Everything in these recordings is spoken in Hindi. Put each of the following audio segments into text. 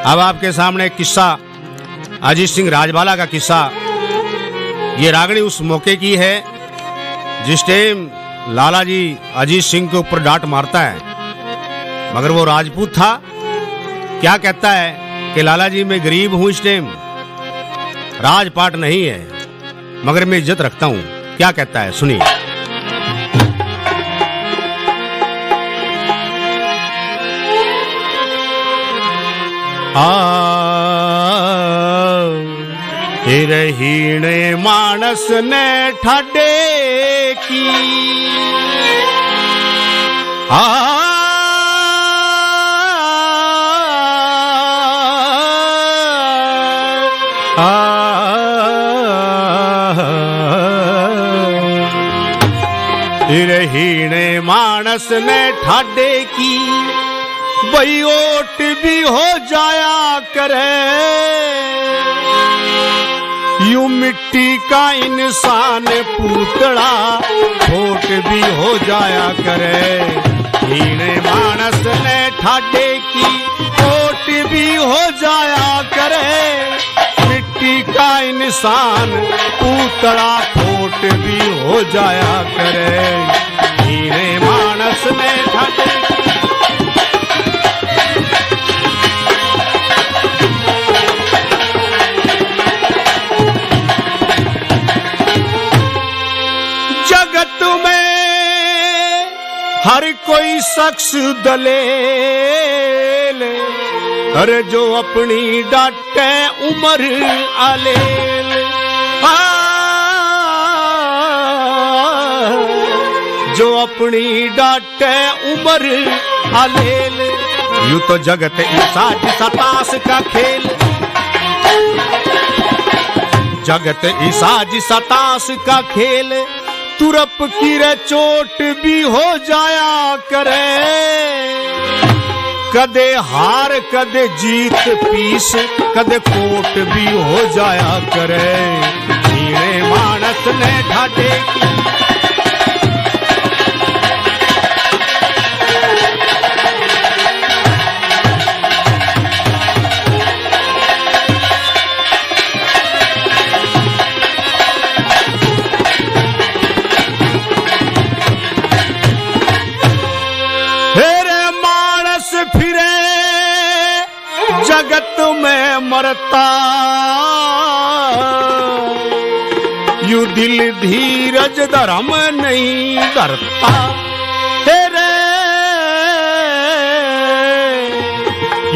अब आपके सामने एक किस्सा, अजीत सिंह राजबाला का किस्सा। ये रागनी उस मौके की है जिस टाइम लाला जी अजीत सिंह के ऊपर डांट मारता है, मगर वो राजपूत था। क्या कहता है कि लाला जी मैं गरीब हूं, इस टाइम राजपाट नहीं है, मगर मैं इज्जत रखता हूं। क्या कहता है सुनिए। हीणे मानस ने ठाडे की हीणे मानस ने ठाडे की बई ओट भी हो जाया करे, यूं मिट्टी का इंसान पुतला खोट भी हो जाया करे। हीणे मानस ने ठाडे की ओट भी हो जाया करे, मिट्टी का इंसान पुतला खोट भी हो जाया करे। हीणे मानस ने ठाडे हर कोई शख्स दलेल, अरे जो अपनी डांटे उम्र आलेल, जो अपनी डांटे उम्र आलेल। यूं तो जगत ईसा जिसा ताश का खेल, जगत ईसा जिसा ताश का खेल, तुरप की रे चोट भी हो जाया करे। कदे हार कदे जीत पीस, कदे कोट भी हो जाया करे। हीणे मानस ने ठाडे की जगत में मरता, यूं दिल धीरज धर्म नहीं धरता। तेरे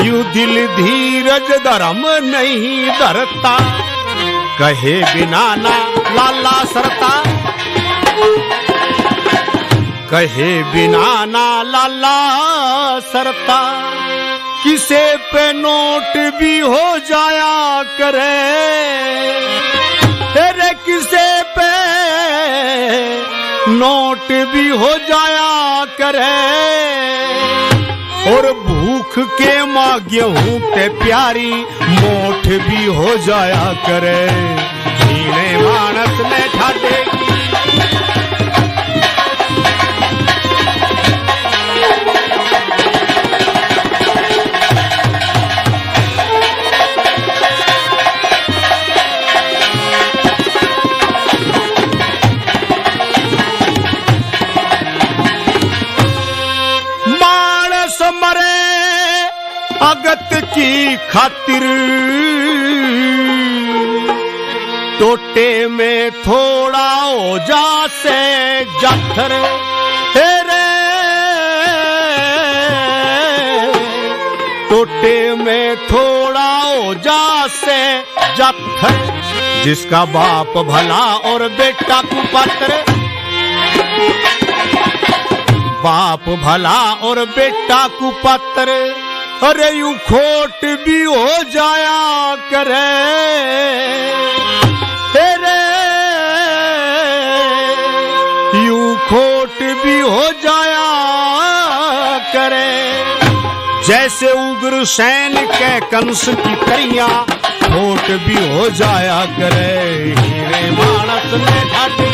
यूं दिल धीरज धर्म नहीं धरता, कहे बिना ना लाला सरता, कहे बिना ना लाला सरता। किसे पे नोट भी हो जाया करे, तेरे किसे पे नोट भी हो जाया करे। और भूख के मां गेहूं ते प्यारी मोठ भी हो जाया करे। हीणे मानस ने ठाडे की अगत की खातिर, टोटे में थोड़ा हो जा से जाथर। तेरे टोटे में थोड़ा हो जा से जाथर, जिसका बाप भला और बेटा कुपात्र, बाप भला और बेटा कुपात्र। अरे यूं खोट भी हो जाया करे, तेरे यूं खोट भी हो जाया करे। जैसे उग्र सैन के कंस की करिया खोट भी हो जाया करे। हीणे मानस ने ठाडे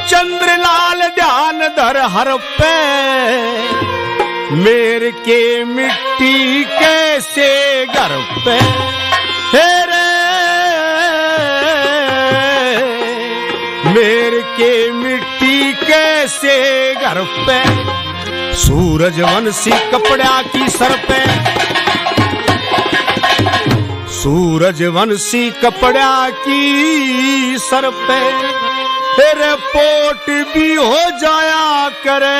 चंद्रलाल ध्यान धर हर पे, मेर के मिट्टी कैसे घर पे, हेरे मेर के मिट्टी कैसे घर पे, सूरजवंशी कपड़ा की सर पे, सूरजवंशी कपड़ा की सर पे, तेरे पोट भी हो जाया करे,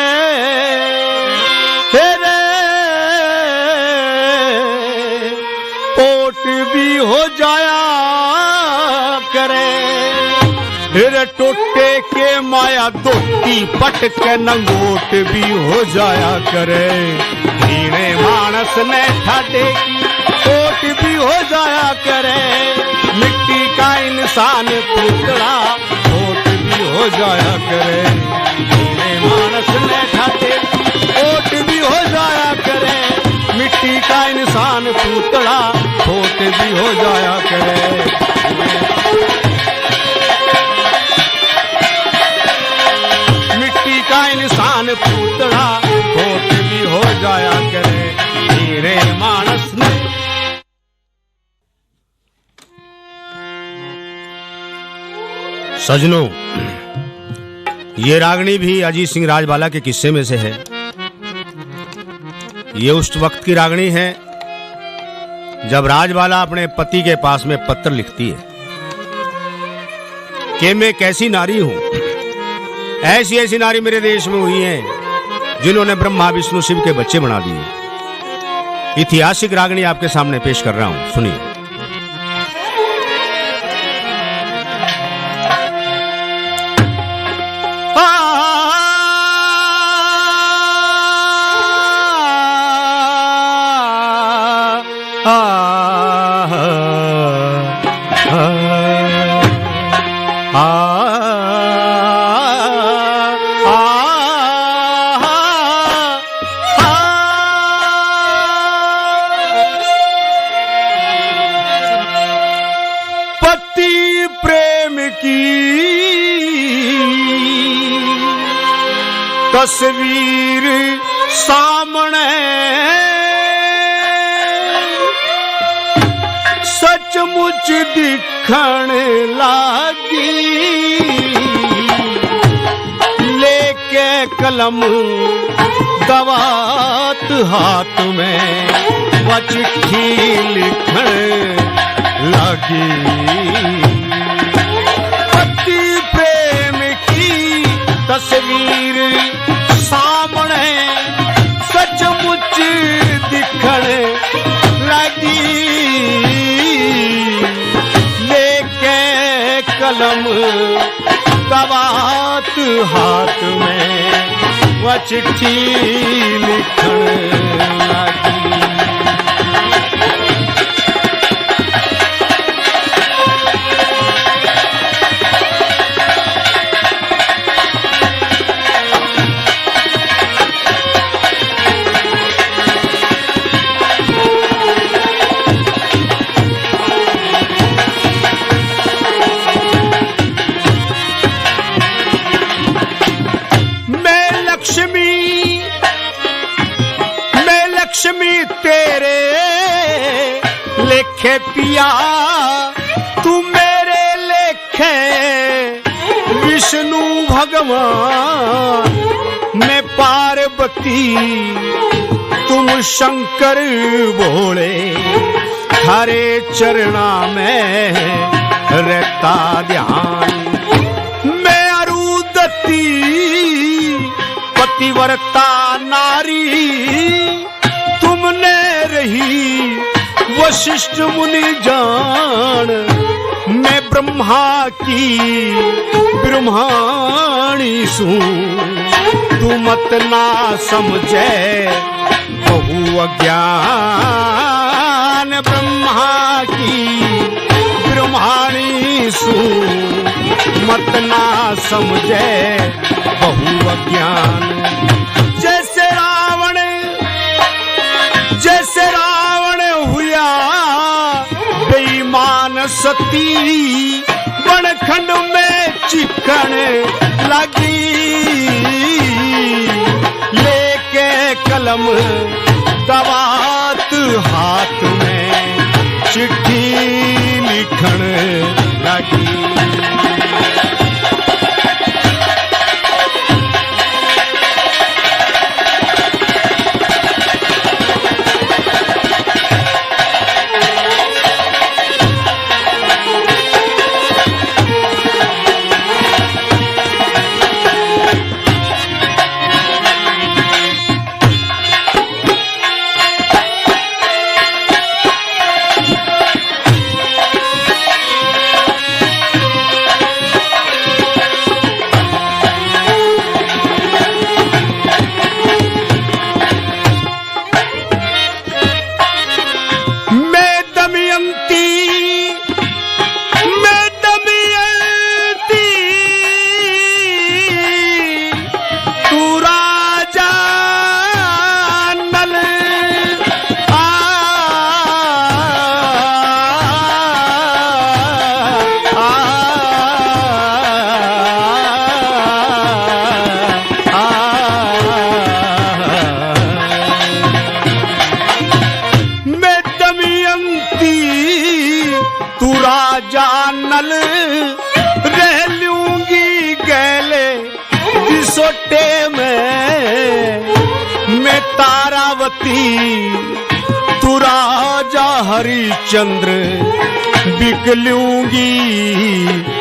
तेरे पोट भी हो जाया करे, तेरे टोटे के माया धोती पट के नंगोट भी हो जाया करे, हीने मानस ने ठाटे की कोट भी हो जाया करे, मिट्टी का इंसान पुतला कोट भी हो जाया करे, हीने मानस ने ठाटे कोट भी हो जाया करे, मिट्टी का इंसान पुतला कोट भी हो जाया करे, मिट्टी का इंसान पुतला कोट भी हो जाया करे, हीरे मानस ने। सजनों, ये रागनी भी अजीत सिंह राजबाला के किस्से में से है। ये उस वक्त की रागनी है जब राजबाला अपने पति के पास में पत्र लिखती है कि मैं कैसी नारी हूं, ऐसी ऐसी नारी मेरे देश में हुई हैं जिन्होंने ब्रह्मा विष्णु शिव के बच्चे बना दिए। ऐतिहासिक रागनी आपके सामने पेश कर रहा हूं, सुनिए। पति प्रेम की तस्वीर सामने सचमुच दिखण लागी, लेके कलम दवात हाथ में वह चिट्ठी लिखण लागी। पति प्रेम की तस्वीर सामने सचमुच दिखण लगी, लेके कलम दवात हाथ में वह चिट्ठी लिखण लगी। लक्ष्मी तेरे लेखे पिया, तू मेरे लेखे विष्णु भगवान, मैं पार्वती तुम शंकर भोले, थारे चरणा में रहता ध्यान। मैं अरुंधति पतिव्रता नारी, तुमने रही वशिष्ठ मुनि जान, मैं ब्रह्मा की ब्रह्माणी सूं, तू मत ना समझे बहु अज्ञान, ब्रह्मा की ब्रह्माणी सूं, मत ना समझे बहु अज्ञान। जैसे रावण हुआ बेईमान सती, बनखंड में चिकन लगी, सती तू राजा हरिश्चंद्र बिक लूंगी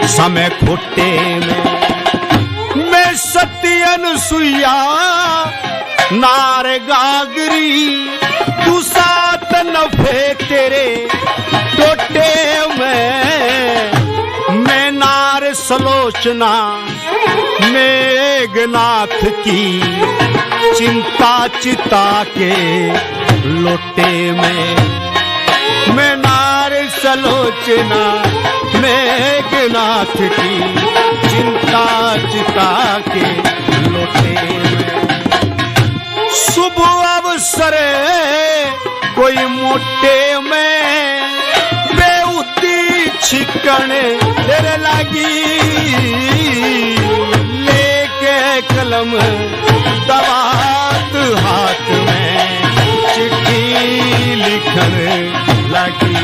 समय खोटे में। मैं सती अनुसुईया नार गागरी तू सात नफे तेरे टोटे में। मैं नार सलोचना मेघनाथ की चिंता चिता के लोटे में। मैं नार सलोचना मेघनाथ की चिंता चिता के लोटे में। शुभ अवसर कोई मोटे में बेउती छिकण तेरे लागी। लेके कलम दवात हाथ में चिट्ठी लिखण लगी।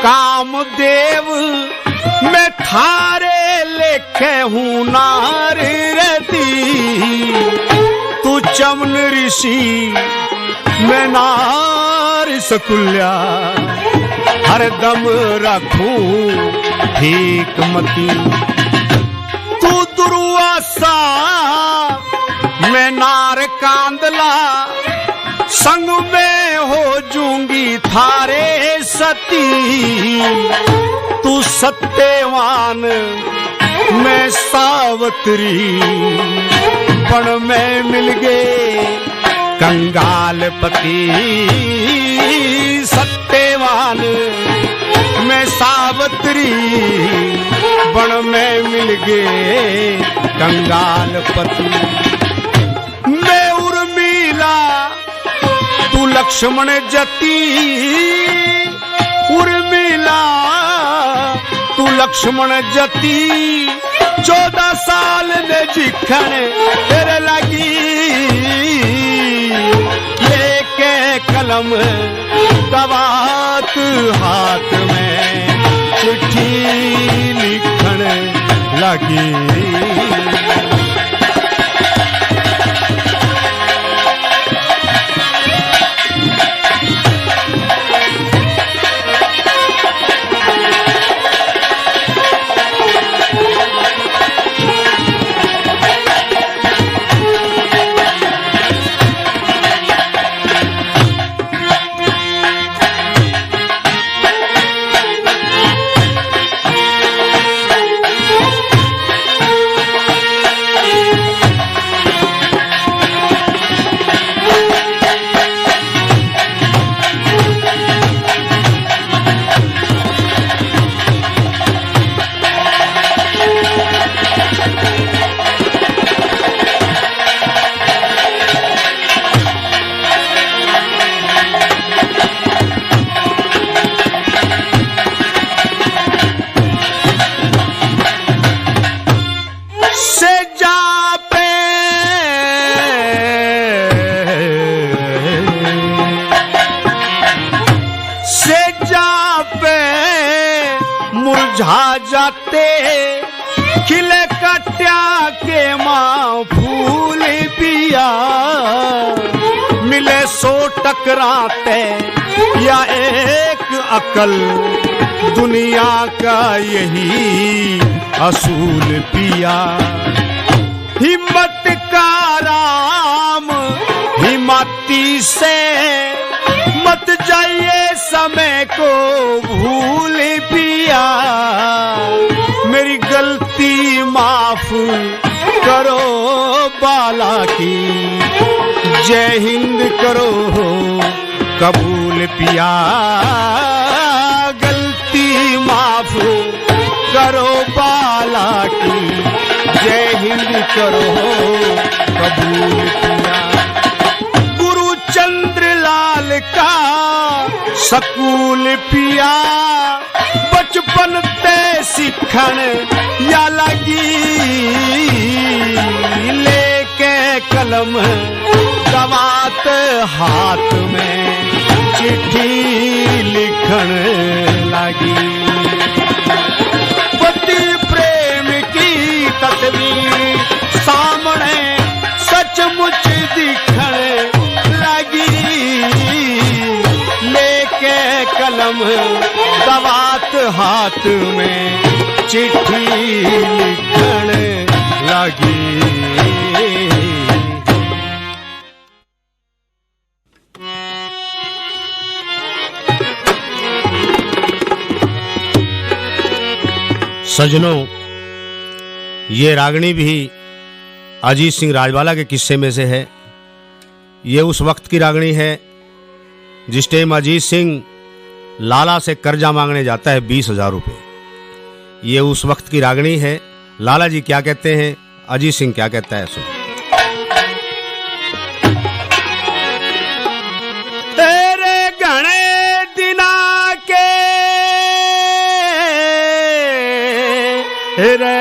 कामदेव मैं थारे लेखे हूँ नार रती। तू चमन ऋषि मैं नार सकुल्या हरदम रखूं ठीक मती। तू दुर्वासा मैं नार कांदला संग में हो जूंगी थारे सती। तू सत्यवान मैं सावत्री पण में मिल गए कंगाल पति। सत्यवान मैं सावत्री बण में मिल गए कंगाल पति। मैं उर्मिला तू लक्ष्मण जती। उर्मिला तू लक्ष्मण जती 14 साल ने जिखण तेरे लगी। लेके कलम दवात हाथ में चिट्ठी लिखण लगी। मुरझा जाते खिले कट्या के माँ फूल पिया। मिले 100 टकराते या एक अकल दुनिया का यही असूल पिया। हिम्मत का राम हिम्मती से मत जाइए समय को भूल पिया। मेरी गलती माफ करो बाला की। जय हिंद करो कबूल पिया, गलती माफ करो बाला की। जय हिंद करो कबूल पिया। गुरु चंद्र लाल का सकूल पिया, बचपन ते सिखण या लगी। लेके कलम दवात हाथ में, चिट्ठी लिखण लगी। पति प्रेम की तस्वीर सामने सचमुच दिखण लगी। लेके कलम दवात हाथ में, चिट्ठी लिखण लगी। सजनों, ये रागनी भी अजीत सिंह राजवाला के किस्से में से है। ये उस वक्त की रागनी है जिस टाइम अजीत सिंह लाला से कर्जा मांगने जाता है 20,000 रुपये। ये उस वक्त की रागनी है। लाला जी क्या कहते हैं, अजीत सिंह क्या कहता है, सुनो। तेरे घने दिना के रे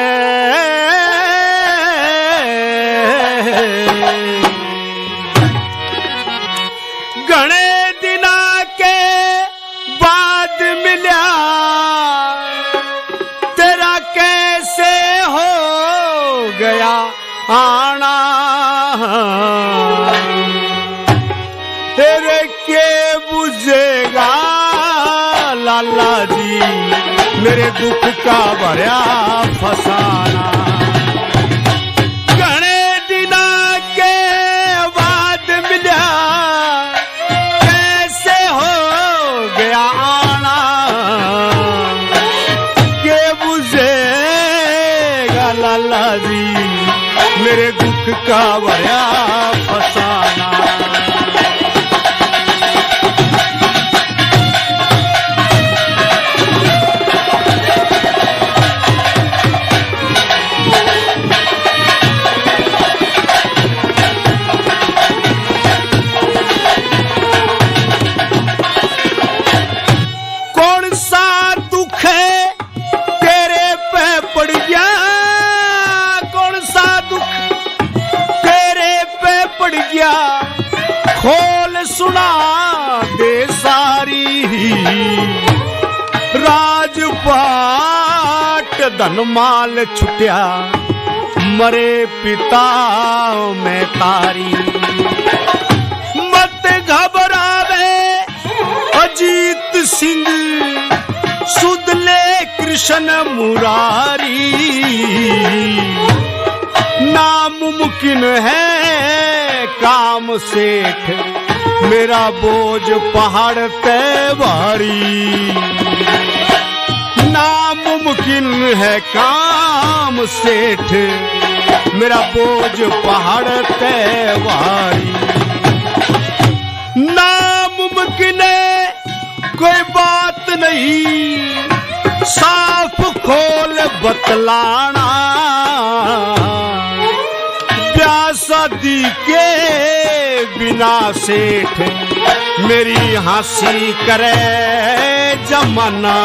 घने दिना के बाद मिल्या, तेरा कैसे हो गया आना। तेरे के बुझेगा लाला जी मेरे दुख का भरा फसाना। घने दिना के बाद मिला, कैसे हो गया आना। के बुझेगा लाला जी मेरे दुख का भरा फसाना। खोल सुना दे सारी राजपाट धनमाल छुट्या, मरे पिता में तारी। मत घबरावे अजीत सिंह सुदले कृष्ण मुरारी। नामुमकिन है काम सेठ, मेरा बोझ पहाड़ ते भारी। नामुमकिन है काम सेठ, मेरा बोझ पहाड़ ते भारी। नामुमकिन है कोई बात नहीं, साफ खोल बतलाना। शादी के बिना सेठ मेरी हंसी करे जमाना।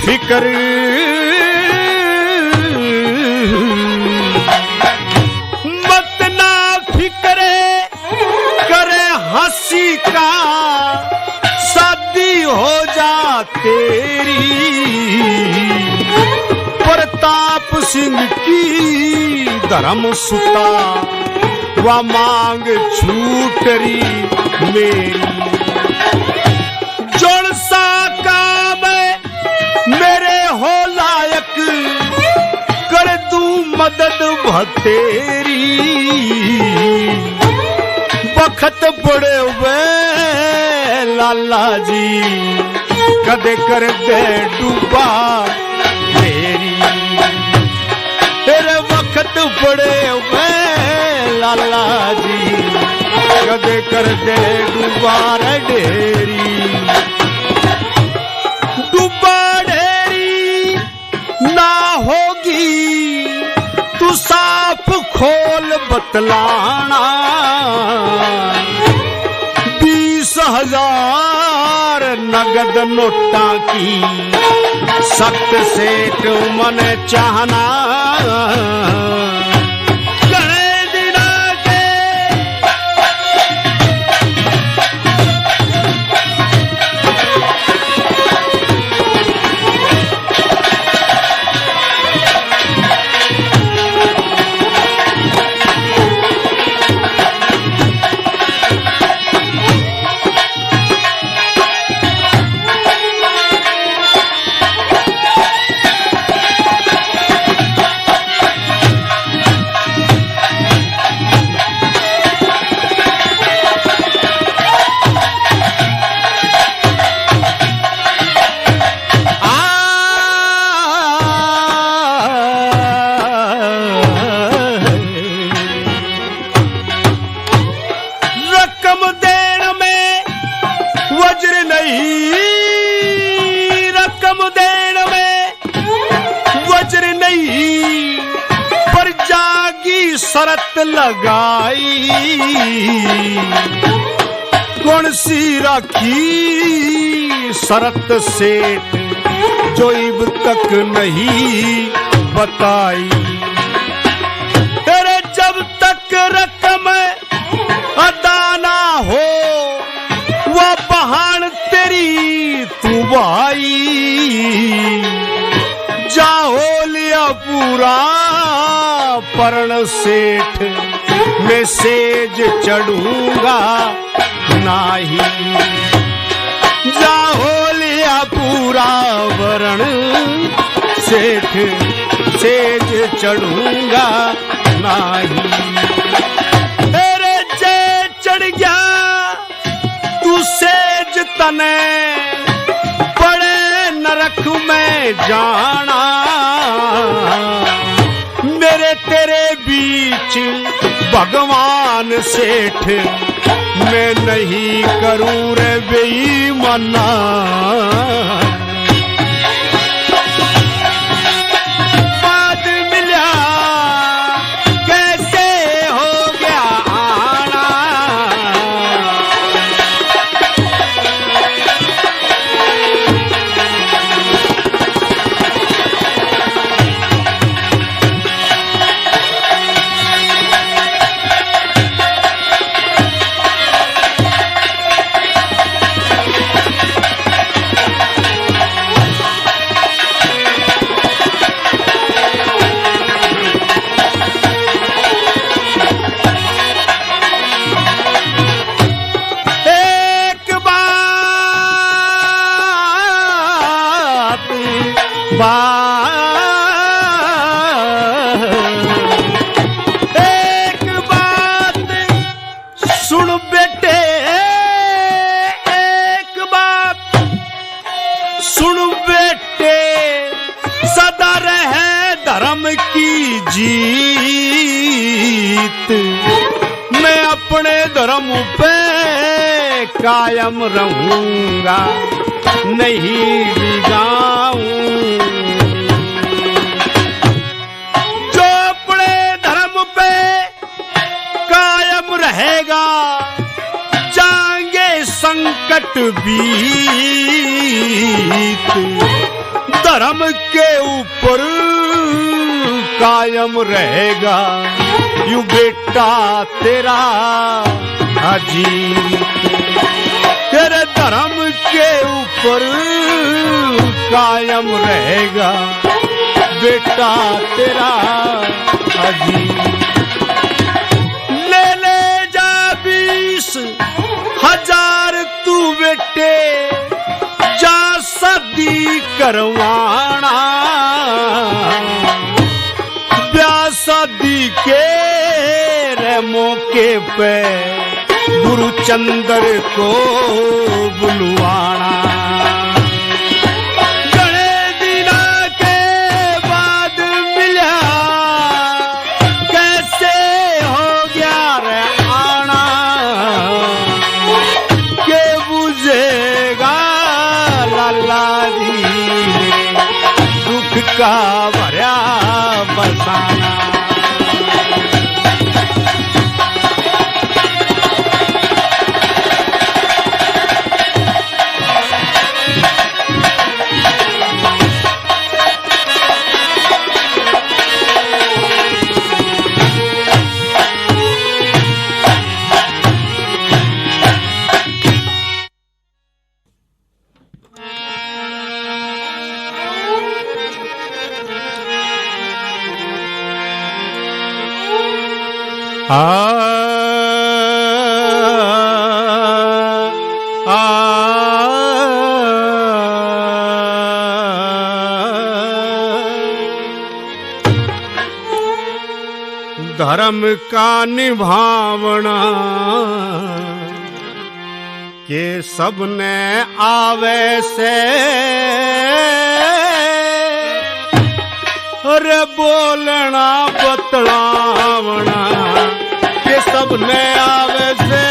फिकर मत ना फिक्रे करे हंसी का, शादी हो जा तेरी। प्रताप सिंह की धर्म सुता वह मांग छूटरी मेरी। जोड़ सा काम मेरे हो लायक, कर दूं मदद भतेरी। बखत पड़े हुए लाला जी, कदे कर दे डूबा मेरी। तेरे वक्त पड़े हुए लाला जी, कदे कर दे डूबा ढेरी। डूबा ढेरी ना होगी तू साफ खोल बतलाना। 20,000 नगद नोटा की सख्त सेठ मन चाहना। शरत लगाई कौन सी राखी शरत सेठ, जो इब तक नहीं बताई। तेरे जब तक रकम अदा ना हो, वह बहान तेरी तू भाई। जा हो लिया पूरा परण सेठ, मैं सेज चढ़ूंगा नाही। जा हो लिया पूरा वरण सेठ, सेज चढ़ूंगा नाही। तेरे जे चढ़ गया तू सेज तने, बड़े नरक में जाना। मेरे तेरे बीच भगवान सेठ, मैं नहीं करूं रे बेईमाना। बाद मिला कैसे हो गया आना। एक बात सुन बेटे, एक बात सुन बेटे, सदा रहे धर्म की जीत। मैं अपने धर्म पे कायम रहूंगा, नहीं बिगाऊं। जो अपने धर्म पे कायम रहेगा, जाएंगे संकट बीत। धर्म के ऊपर कायम रहेगा यूं बेटा तेरा अजीत। तेरे धर्म के ऊपर कायम रहेगा बेटा तेरा अजीत। ले करवाना, ब्याह शादी के रे मौके पे गुरुचंद्र को बुलवाना। घणे दिना के बाद मिला कैसे हो गया रे आना, के बुझेगा लाला जी दुख का भरा बरसाना। धर्म का निभावना के सबने आवे से, अरे बोलना बतलावना के सबने आवे से,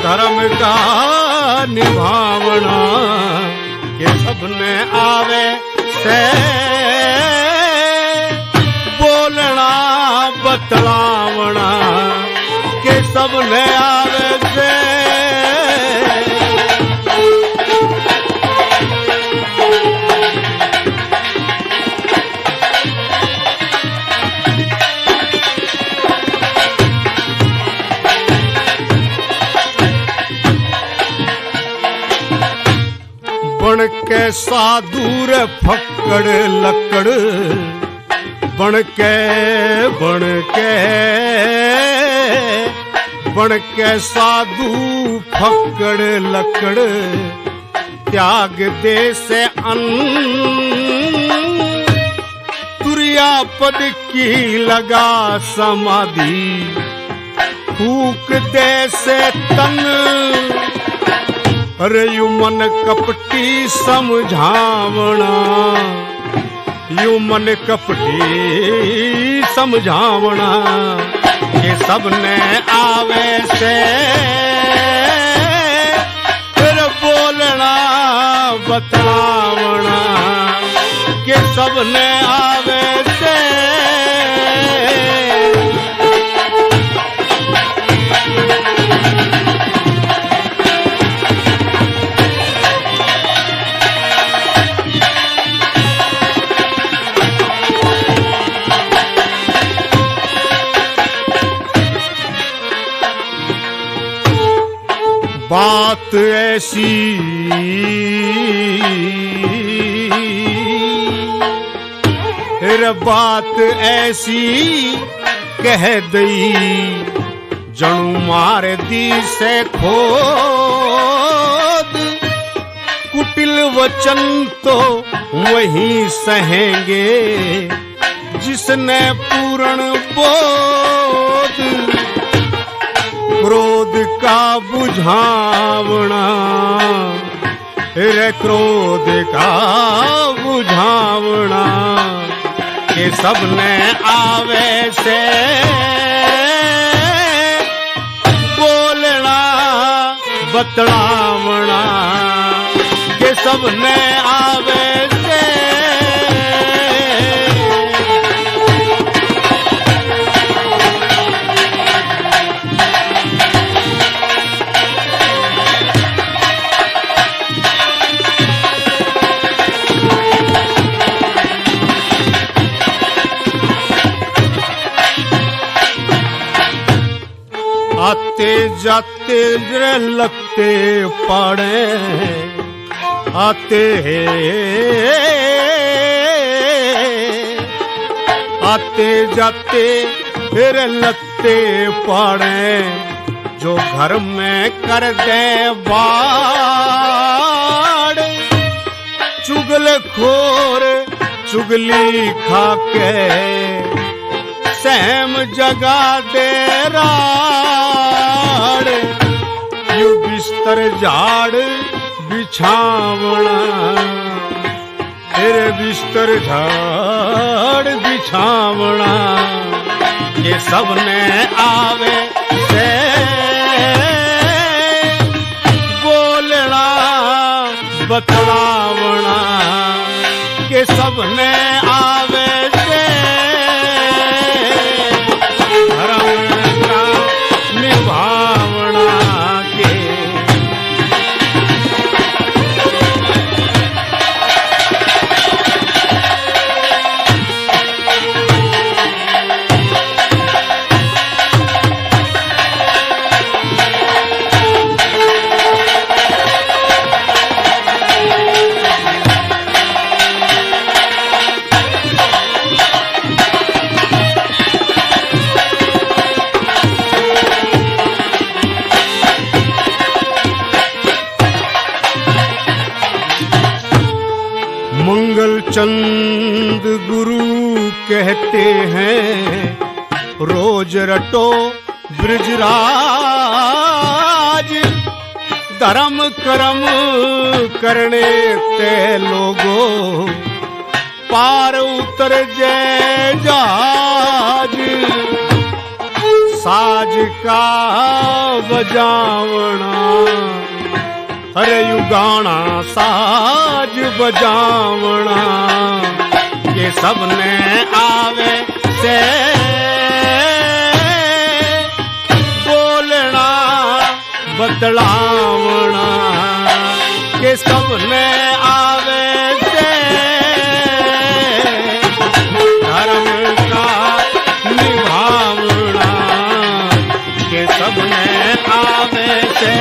धर्म का निभावना के सबने आवे से, बोलना बतलावना के सबने आवे से। बन के साधु रे फक्कड़ लकड़, बन के साधु फक्कड़ लकड़, त्याग दे से तुरिया पद की लगा समाधि, फूक दे से तन, अरे यू मन कपटी समझावना, यू मन कपटी समझावना के सबने आवे से, फिर बोलना बतलावना के सबने आवे से। बात ऐसी बात ऐसी कह दई, जणु मार दी से खोद, कुटिल वचन तो वहीं सहेंगे जिसने पूर्ण बोध, क्रोध का बुझावना, रे क्रोध का बुझावना के सबने आवे से, बोलना बतलावना के सबने आवे से। आते जाते लगते पड़े, आते जाते फिर लगते पड़े, जो घर में कर दे बाड़, चुगलखोर चुगली खाके सहम जगा दे राड़ यू बिस्तर झाड़ बिछावना तेरे बिस्तर झाड़ बिछावना ये सबने आवे से बोलना बतलावना के सबने आवे से धर्म का निभावना के मंगल चंद गुरु कहते हैं रोज रटो ब्रजराज धर्म कर्म करने ते लोगो पार उतर जय जहाज साज का बजावना अरे यू गाना साज बजावना ये सबने आवे से बोलना बतलावना ये सबने आवे से धर्म का निभावना ये सबने आवे से